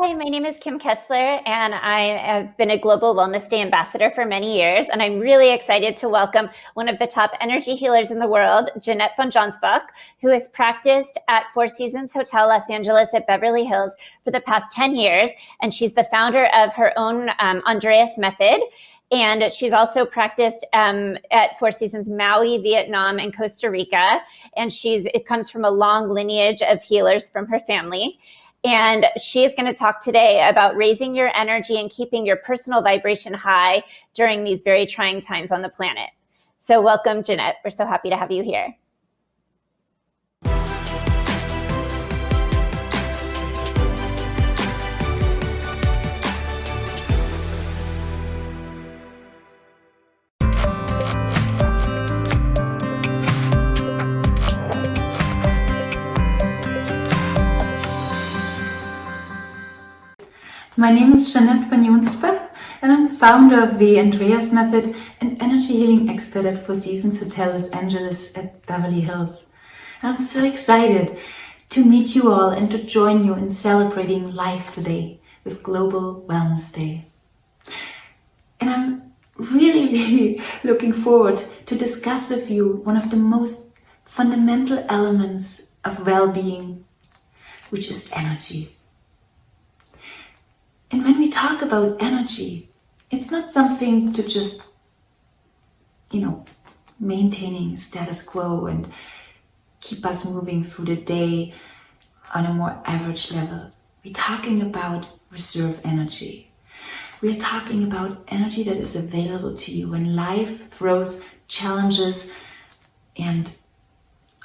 Hi, my name is Kim Kessler, and I have been a Global Wellness Day ambassador for many years. And I'm really excited to welcome one of the top energy healers in the world, Jeannette von Johnsbach, who has practiced at Four Seasons Hotel Los Angeles at Beverly Hills for the past 10 years. And she's the founder of her own Andreas method. And she's also practiced at Four Seasons Maui, Vietnam, and Costa Rica. And it comes from a long lineage of healers from her family. And she is going to talk today about raising your energy and keeping your personal vibration high during these very trying times on the planet. So welcome, Jeannette. We're so happy to have you here. My name is Jeannette von Johnsbach, and I'm the founder of the Andreas Method and energy healing expert at Four Seasons Hotel Los Angeles at Beverly Hills. And I'm so excited to meet you all and to join you in celebrating life today with Global Wellness Day. And I'm really looking forward to discuss with you one of the most fundamental elements of well-being, which is energy. And when we talk about energy, it's not something to just, maintaining status quo and keep us moving through the day on a more average level. We're talking about reserve energy. We're talking about energy that is available to you when life throws challenges and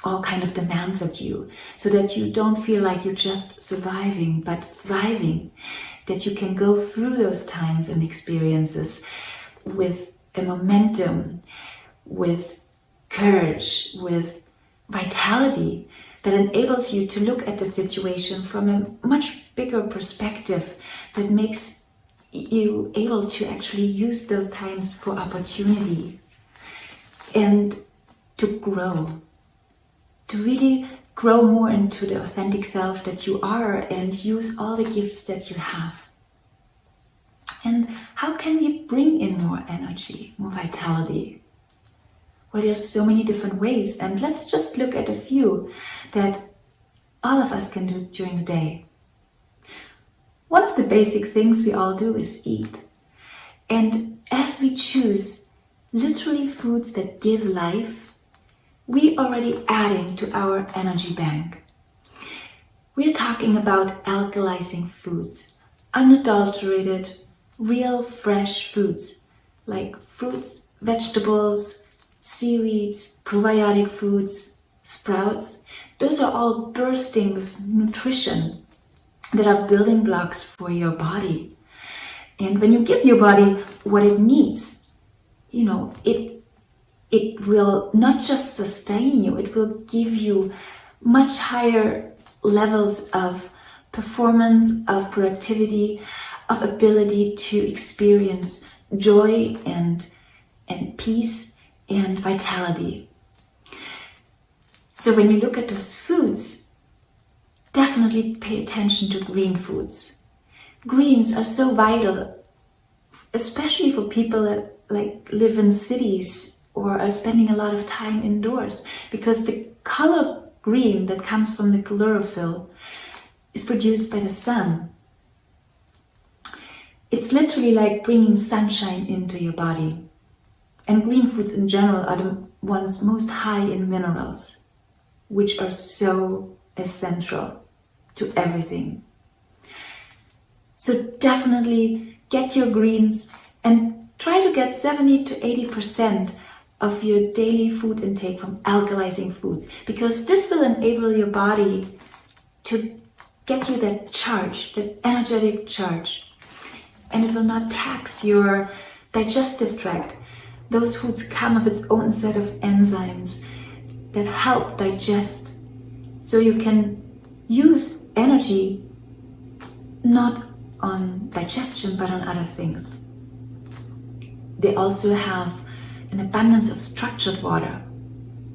all kind of demands at you, so that you don't feel like you're just surviving, but thriving. That you can go through those times and experiences with a momentum, with courage, with vitality that enables you to look at the situation from a much bigger perspective, that makes you able to actually use those times for opportunity and to grow, to really grow more into the authentic self that you are and use all the gifts that you have. And how can we bring in more energy, more vitality? Well, there's so many different ways, and let's just look at a few that all of us can do during the day. One of the basic things we all do is eat. And as we choose literally foods that give life, we already adding to our energy bank. We're talking about alkalizing foods, unadulterated, real fresh foods like fruits, vegetables, seaweeds, probiotic foods, sprouts. Those are all bursting with nutrition that are building blocks for your body. And when you give your body what it needs, it will not just sustain you, it will give you much higher levels of performance, of productivity, of ability to experience joy and peace and vitality. So when you look at those foods, definitely pay attention to green foods. Greens are so vital, especially for people that live in cities or are spending a lot of time indoors, because the color green that comes from the chlorophyll is produced by the sun. It's literally like bringing sunshine into your body. And green foods in general are the ones most high in minerals, which are so essential to everything. So definitely get your greens and try to get 70 to 80% of your daily food intake from alkalizing foods, because this will enable your body to get you that charge, that energetic charge, and it will not tax your digestive tract. Those foods come with its own set of enzymes that help digest, so you can use energy not on digestion but on other things. They also have an abundance of structured water.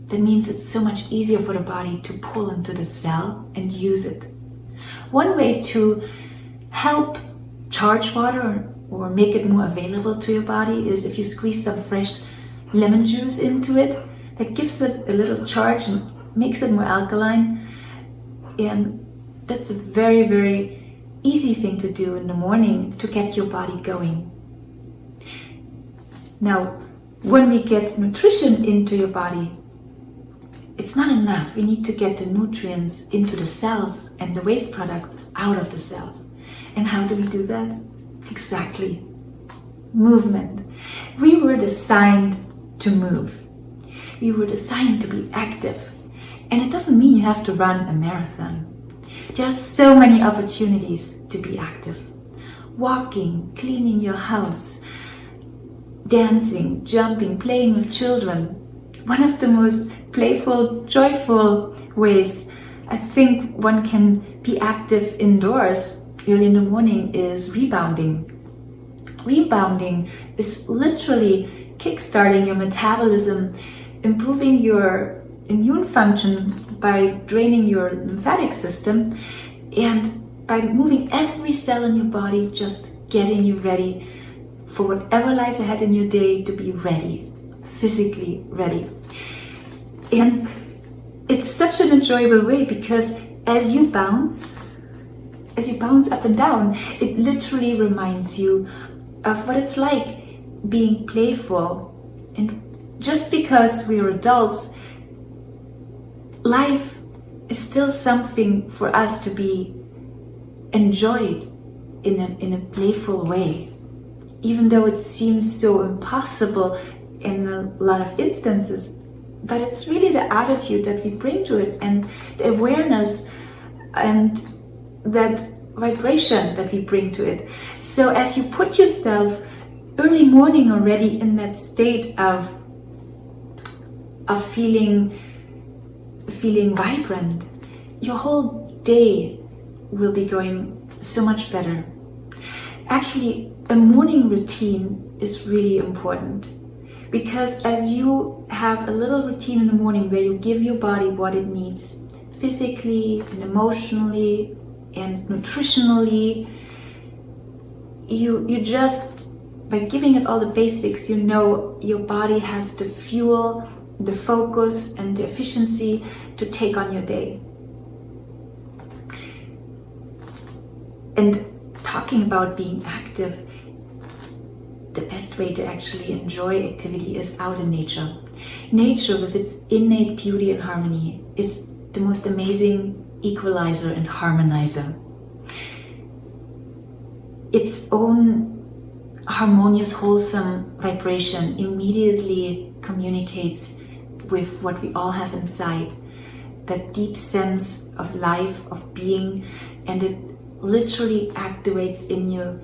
That means it's so much easier for the body to pull into the cell and use it. One way to help charge water or make it more available to your body is if you squeeze some fresh lemon juice into it. That gives it a little charge and makes it more alkaline. And that's a very, very easy thing to do in the morning to get your body going. Now, when we get nutrition into your body, it's not enough. We need to get the nutrients into the cells and the waste products out of the cells. And how do we do that? Exactly. Movement. We were designed to move. We were designed to be active. And it doesn't mean you have to run a marathon. There are so many opportunities to be active. Walking, cleaning your house, dancing, jumping, playing with children. One of the most playful, joyful ways I think one can be active indoors early in the morning is rebounding. Rebounding is literally kickstarting your metabolism, improving your immune function by draining your lymphatic system, and by moving every cell in your body, just getting you ready for whatever lies ahead in your day, to be ready, physically ready. And it's such an enjoyable way because as you bounce up and down, it literally reminds you of what it's like being playful. And just because we're adults, life is still something for us to be enjoyed in a playful way, even though it seems so impossible in a lot of instances. But it's really the attitude that we bring to it, and the awareness and that vibration that we bring to it. So as you put yourself early morning already in that state of feeling vibrant, your whole day will be going so much better. Actually, a morning routine is really important, because as you have a little routine in the morning where you give your body what it needs, physically and emotionally and nutritionally, you just, by giving it all the basics, you know your body has the fuel, the focus and the efficiency to take on your day. And talking about being active, the best way to actually enjoy activity is out in nature. Nature, with its innate beauty and harmony, is the most amazing equalizer and harmonizer. Its own harmonious, wholesome vibration immediately communicates with what we all have inside, that deep sense of life, of being, and it literally activates in you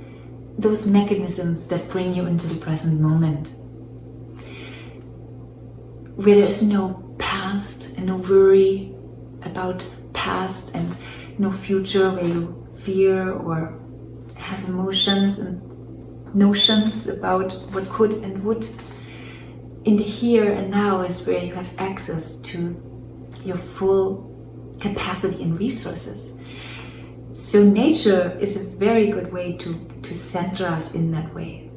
those mechanisms that bring you into the present moment, where there is no past and no worry about past, and no future where you fear or have emotions and notions about what could and would. In the here and now is where you have access to your full capacity and resources. So nature is a very good way to center us in that way.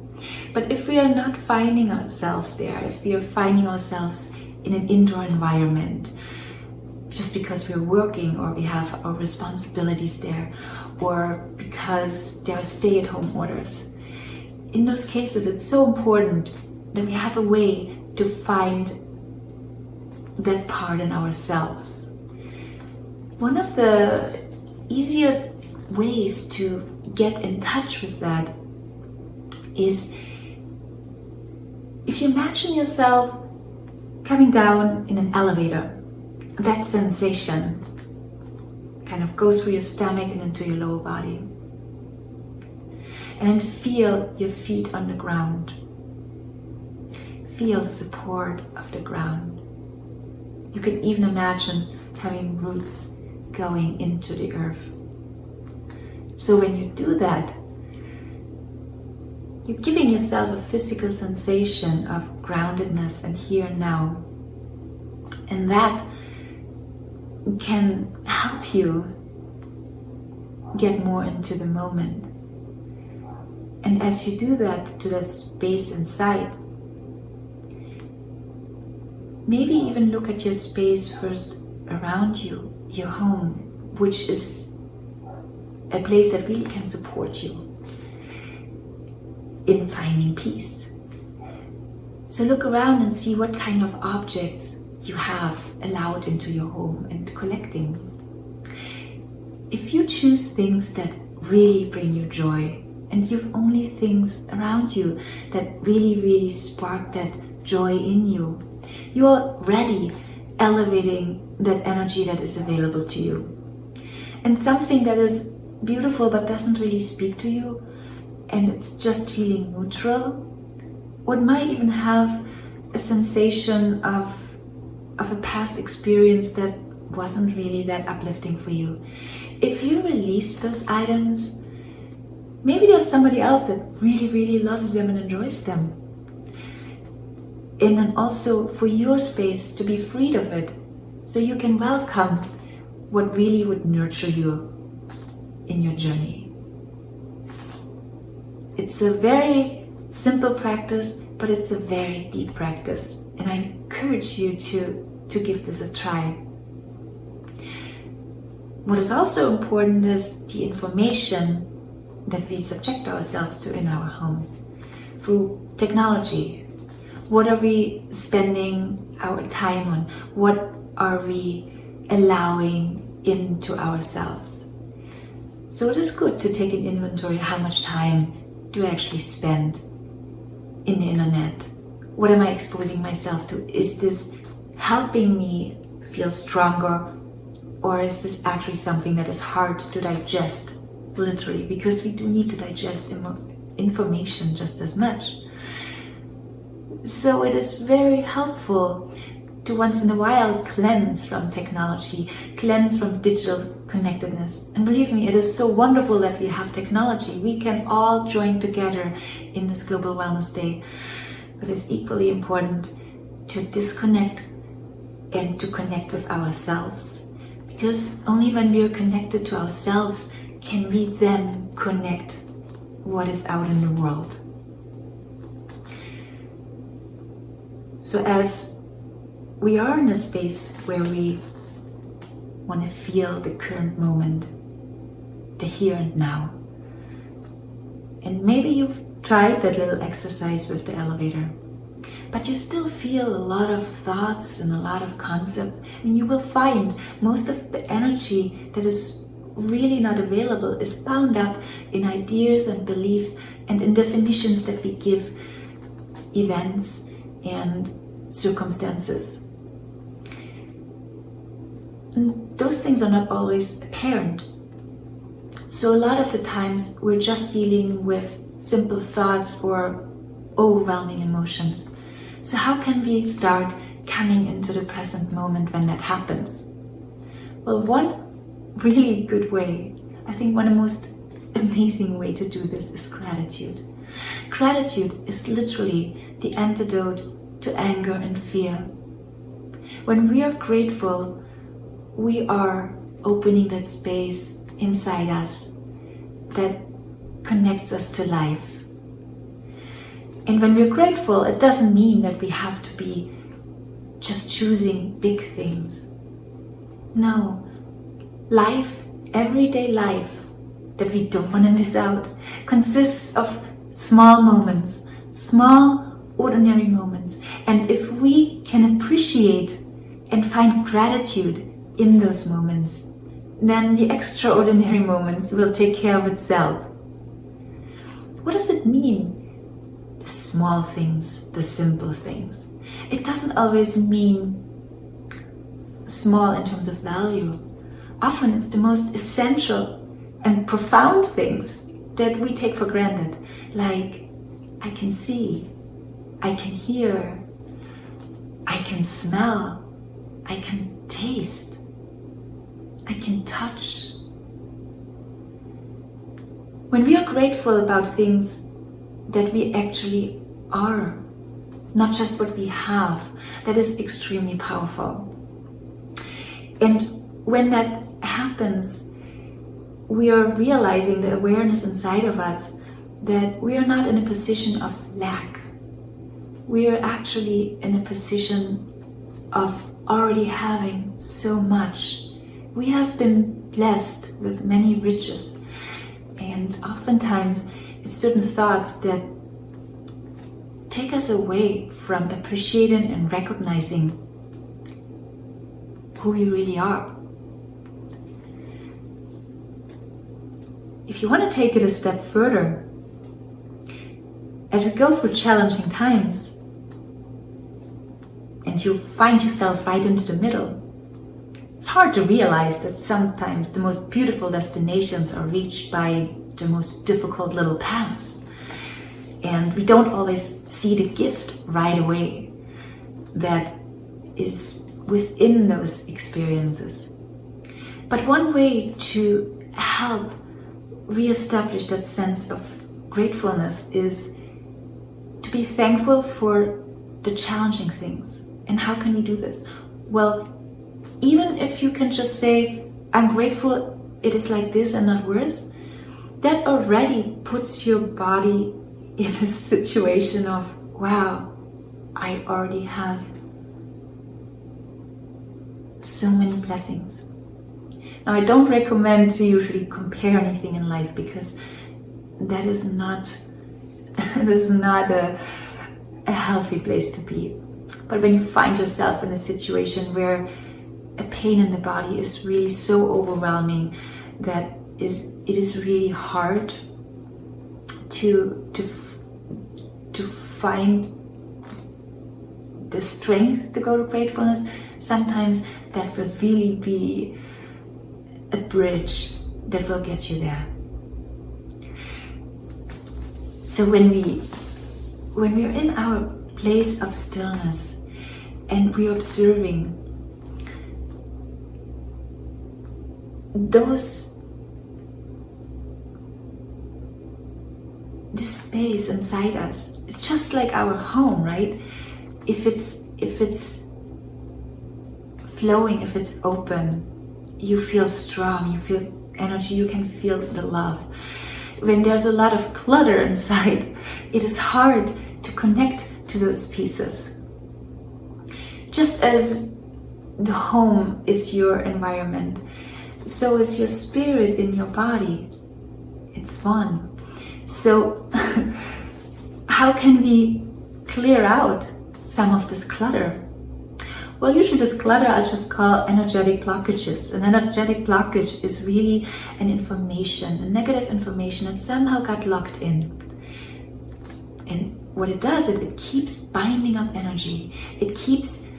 But if we are not finding ourselves there, if we are finding ourselves in an indoor environment, just because we're working or we have our responsibilities there, or because there are stay-at-home orders, in those cases it's so important that we have a way to find that part in ourselves. One of the easier ways to get in touch with that is if you imagine yourself coming down in an elevator. That sensation kind of goes through your stomach and into your lower body. And then feel your feet on the ground. Feel the support of the ground. You can even imagine having roots going into the earth. So when you do that, you're giving yourself a physical sensation of groundedness and here and now. And that can help you get more into the moment. And as you do that, to that space inside, maybe even look at your space first around you, your home, which is a place that really can support you in finding peace. So look around and see what kind of objects you have allowed into your home and collecting. If you choose things that really bring you joy, and you've only things around you that really spark that joy in you, you are already elevating that energy that is available to you. And something that is beautiful but doesn't really speak to you, and it's just feeling neutral, or it might even have a sensation of a past experience that wasn't really that uplifting for you. If you release those items, maybe there's somebody else that really loves them and enjoys them. And then also for your space to be freed of it, so you can welcome what really would nurture you in your journey. It's a very simple practice, but it's a very deep practice. And I encourage you to give this a try. What is also important is the information that we subject ourselves to in our homes through technology. What are we spending our time on? What are we allowing into ourselves? So it is good to take an inventory. How much time do I actually spend in the internet? What am I exposing myself to? Is this helping me feel stronger, or is this actually something that is hard to digest? Literally, because we do need to digest information just as much. So it is very helpful to once in a while cleanse from technology, cleanse from digital connectedness. And believe me, it is so wonderful that we have technology. We can all join together in this Global Wellness Day. But it's equally important to disconnect and to connect with ourselves. Because only when we are connected to ourselves can we then connect what is out in the world. So as we are in a space where we want to feel the current moment, the here and now, and maybe you've tried that little exercise with the elevator, but you still feel a lot of thoughts and a lot of concepts, and you will find most of the energy that is really not available is bound up in ideas and beliefs and in definitions that we give events and circumstances. And those things are not always apparent. So a lot of the times we're just dealing with simple thoughts or overwhelming emotions. So how can we start coming into the present moment when that happens? Well, one really good way, I think one of the most amazing way to do this is gratitude. Gratitude is literally the antidote to anger and fear. When we are grateful, we are opening that space inside us that connects us to life. And when we're grateful, it doesn't mean that we have to be just choosing big things. No. Life, everyday life that we don't want to miss out, consists of small moments, small ordinary moments. And if we can appreciate and find gratitude in those moments, then the extraordinary moments will take care of itself. What does it mean? The small things, the simple things. It doesn't always mean small in terms of value. Often it's the most essential and profound things that we take for granted. Like, I can see, I can hear, I can smell, I can taste, I can touch. When we are grateful about things that we actually are, not just what we have, that is extremely powerful. And when that happens, we are realizing the awareness inside of us that we are not in a position of lack. We are actually in a position of already having so much. We have been blessed with many riches, and oftentimes it's certain thoughts that take us away from appreciating and recognizing who we really are. If you want to take it a step further, as we go through challenging times and you find yourself right into the middle, it's hard to realize that sometimes the most beautiful destinations are reached by the most difficult little paths. And we don't always see the gift right away that is within those experiences. But one way to help reestablish that sense of gratefulness is to be thankful for the challenging things. And how can we do this? Well, even if you can just say, I'm grateful it is like this and not worse, that already puts your body in a situation of, wow, I already have so many blessings. Now, I don't recommend to usually compare anything in life, because that is not a healthy place to be. But when you find yourself in a situation where a pain in the body is really so overwhelming that it is really hard to find the strength to go to gratefulness, sometimes that will really be a bridge that will get you there. So when we're in our place of stillness and we're observing this space inside us, it's just like our home, right? If it's flowing, if it's open, you feel strong, you feel energy, you can feel the love. When there's a lot of clutter inside, it is hard to connect to those pieces. Just as the home is your environment, so is your spirit in your body. It's one. So how can we clear out some of this clutter? Well, usually this clutter I just call energetic blockages. An energetic blockage is really an information, a negative information that somehow got locked in. And what it does is it keeps binding up energy. It keeps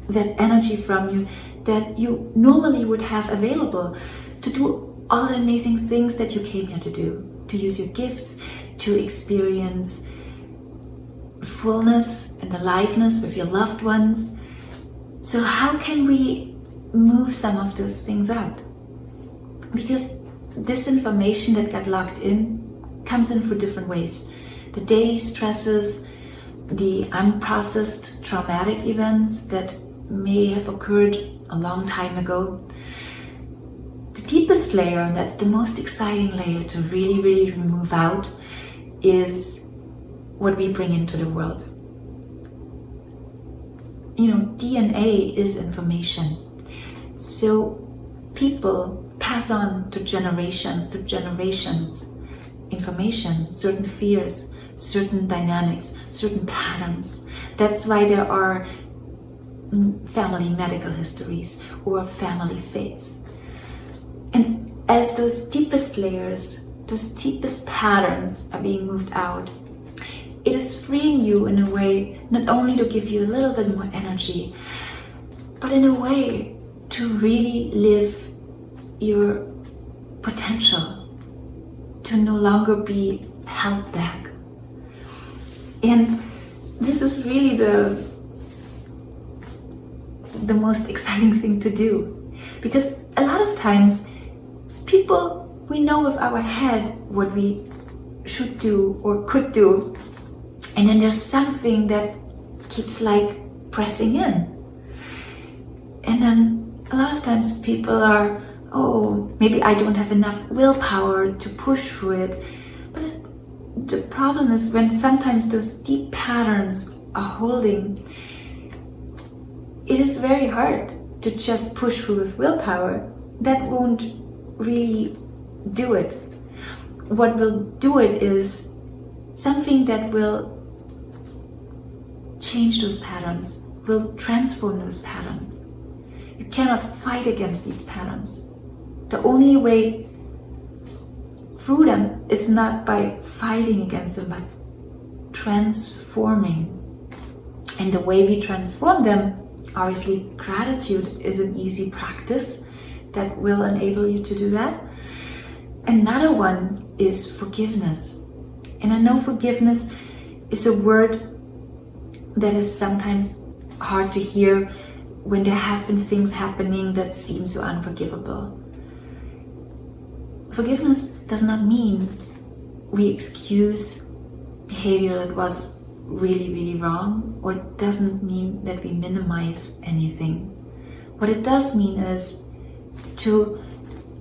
that energy from you that you normally would have available to do all the amazing things that you came here to do, to use your gifts, to experience fullness and aliveness with your loved ones. So how can we move some of those things out? Because this information that got locked in comes in through different ways. The daily stresses, the unprocessed traumatic events that may have occurred a long time ago. The deepest layer, and that's the most exciting layer to really, really remove out, is what we bring into the world. You know, DNA is information. So people pass on to generations information, certain fears, certain dynamics, certain patterns. That's why there are family medical histories or family fates. And as those deepest layers, those deepest patterns are being moved out, it is freeing you in a way not only to give you a little bit more energy, but in a way to really live your potential, to no longer be held back. And this is really the most exciting thing to do, because a lot of times we know with our head what we should do or could do, and then there's something that keeps like pressing in. And then a lot of times people are oh, maybe I don't have enough willpower to push through it. But the problem is when sometimes those deep patterns are holding, it is very hard to just push through with willpower. That won't really do it. What will do it is something that will change those patterns, will transform those patterns. You cannot fight against these patterns. The only way through them is not by fighting against them, but transforming. And the way we transform them, obviously gratitude is an easy practice that will enable you to do that. Another one is forgiveness. And I know forgiveness is a word that is sometimes hard to hear when there have been things happening that seem so unforgivable. Forgiveness does not mean we excuse behavior that was really, really wrong, or it doesn't mean that we minimize anything. What it does mean is to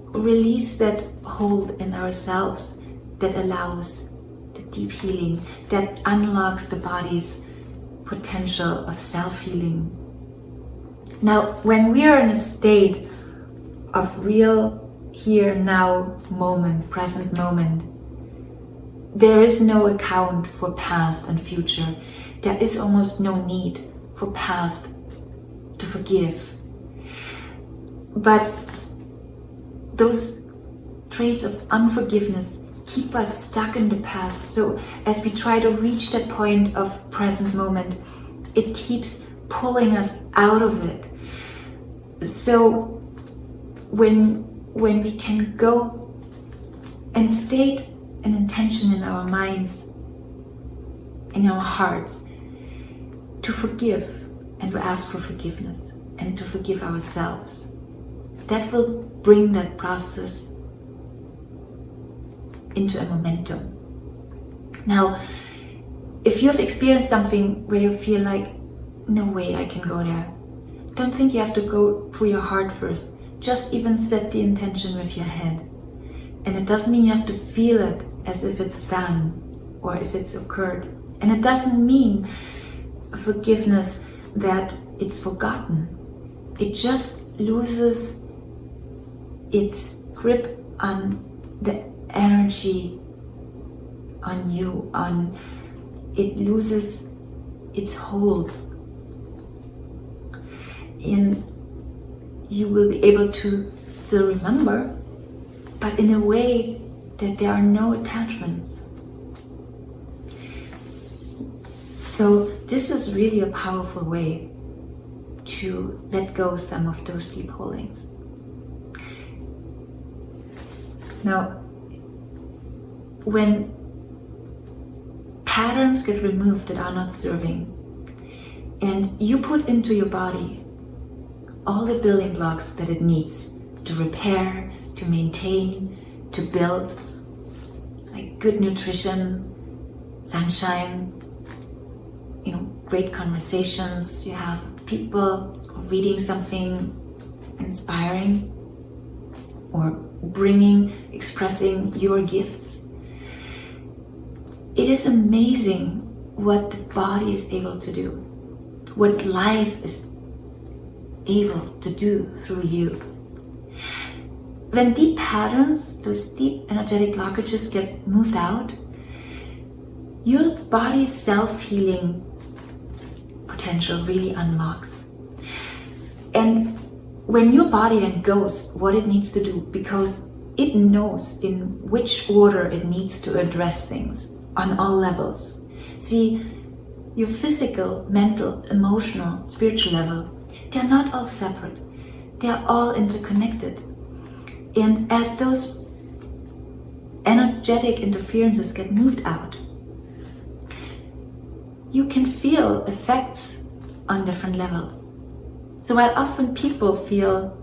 release that hold in ourselves that allows the deep healing, that unlocks the body's potential of self-healing. Now, when we are in a state of real here, now moment, present moment, there is no account for past and future. There is almost no need for past to forgive. But those traits of unforgiveness keep us stuck in the past. So as we try to reach that point of present moment, it keeps pulling us out of it. So when we can go and state an intention in our minds, in our hearts, to forgive and to ask for forgiveness and to forgive ourselves, that will bring that process into a momentum. Now, if you have experienced something where you feel like, no way I can go there, don't think you have to go through your heart first. Just even set the intention with your head. And it doesn't mean you have to feel it as if it's done or if it's occurred. And it doesn't mean forgiveness that it's forgotten. It just loses its grip on the energy on you, it loses its hold. And you will be able to still remember, but in a way that there are no attachments. So this is really a powerful way to let go some of those deep holdings. Now, when patterns get removed that are not serving, and you put into your body all the building blocks that it needs to repair, to maintain, to build, like good nutrition, sunshine, great conversations, you have people reading something inspiring or expressing your gifts. It is amazing what the body is able to do, what life is able to do through you. When deep patterns, those deep energetic blockages get moved out, your body's self-healing potential really unlocks. And when your body then goes what it needs to do, because it knows in which order it needs to address things on all levels. See, your physical, mental, emotional, spiritual level, they're not all separate. They're all interconnected. And as those energetic interferences get moved out, you can feel effects on different levels. So while often people feel,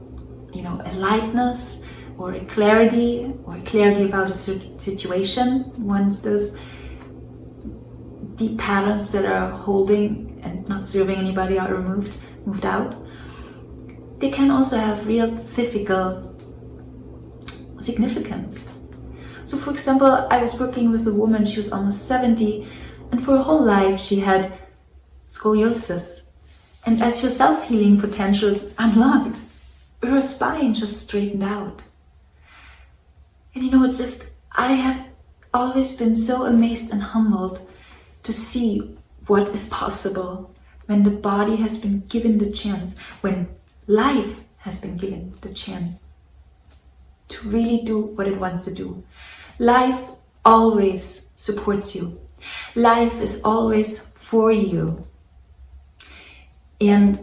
a lightness or a clarity about a situation, once those deep patterns that are holding and not serving anybody are moved out, they can also have real physical significance. So for example, I was working with a woman, she was almost 70, and for her whole life she had scoliosis. And as her self-healing potential unlocked, her spine just straightened out. And it's just, I have always been so amazed and humbled to see what is possible when the body has been given the chance, when life has been given the chance to really do what it wants to do. Life always supports you. Life is always for you. And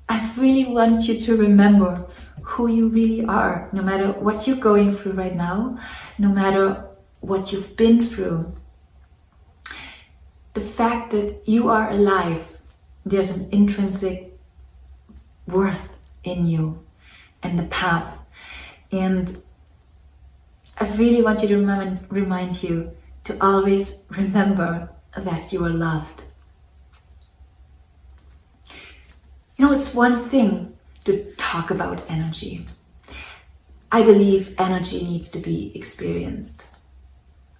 I really want you to remember who you really are, no matter what you're going through right now, no matter what you've been through. The fact that you are alive, there's an intrinsic worth in you and the path. And I really want you to remind you to always remember that you are loved. It's one thing to talk about energy. I believe energy needs to be experienced.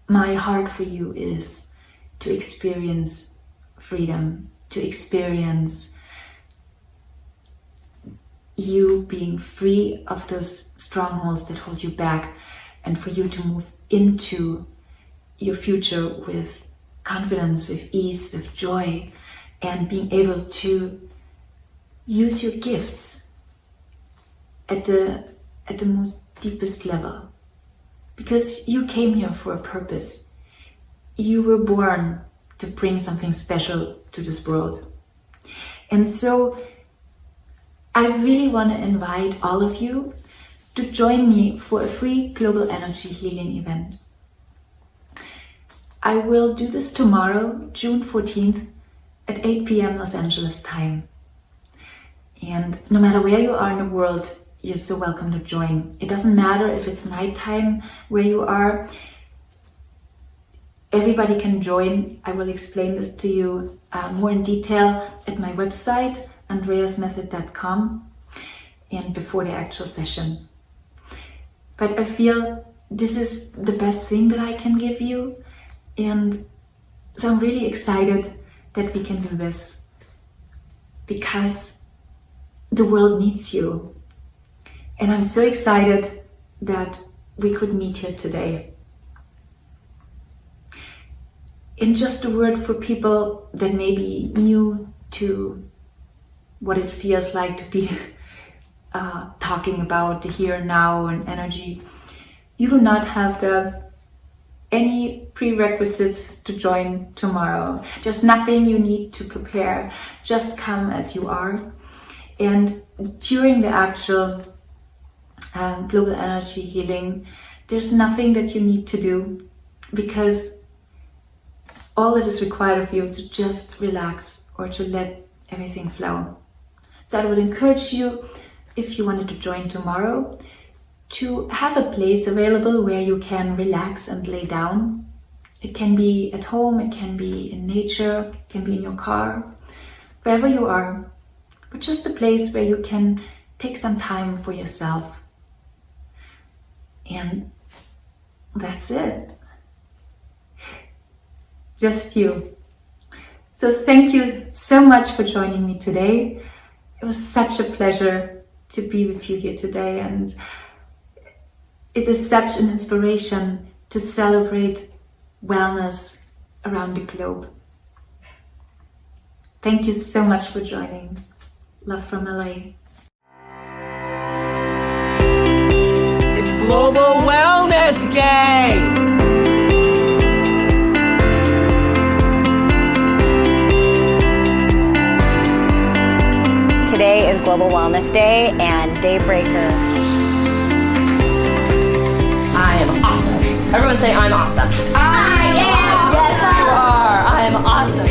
My heart for you is to experience freedom, to experience you being free of those strongholds that hold you back, and for you to move into your future with confidence, with ease, with joy, and being able to use your gifts at the most deepest level. Because you came here for a purpose. You were born to bring something special to this world. And so I really want to invite all of you to join me for a free global energy healing event. I will do this tomorrow, June 14th at 8 p.m. Los Angeles time. And no matter where you are in the world, you're so welcome to join. It doesn't matter if it's nighttime where you are. Everybody can join. I will explain this to you more in detail at my website, andreasmethod.com, and before the actual session. But I feel this is the best thing that I can give you, and so I'm really excited that we can do this, because the world needs you. And I'm so excited that we could meet here today. And just a word for people that may be new to what it feels like to be talking about the here and now and energy. You do not have to have any prerequisites to join tomorrow. There's nothing you need to prepare. Just come as you are. And during the actual global energy healing, there's nothing that you need to do, because all that is required of you is to just relax or to let everything flow. So I would encourage you, if you wanted to join tomorrow, to have a place available where you can relax and lay down. It can be at home, it can be in nature, it can be in your car, wherever you are, but just a place where you can take some time for yourself. And that's it. Just you. So thank you so much for joining me today. It was such a pleasure to be with you here today, and it is such an inspiration to celebrate wellness around the globe. Thank you so much for joining. Love from LA. It's Global Wellness Day! Today is Global Wellness Day and Daybreaker. I am awesome. Everyone say I'm awesome. I am. Yes, you are. I am awesome.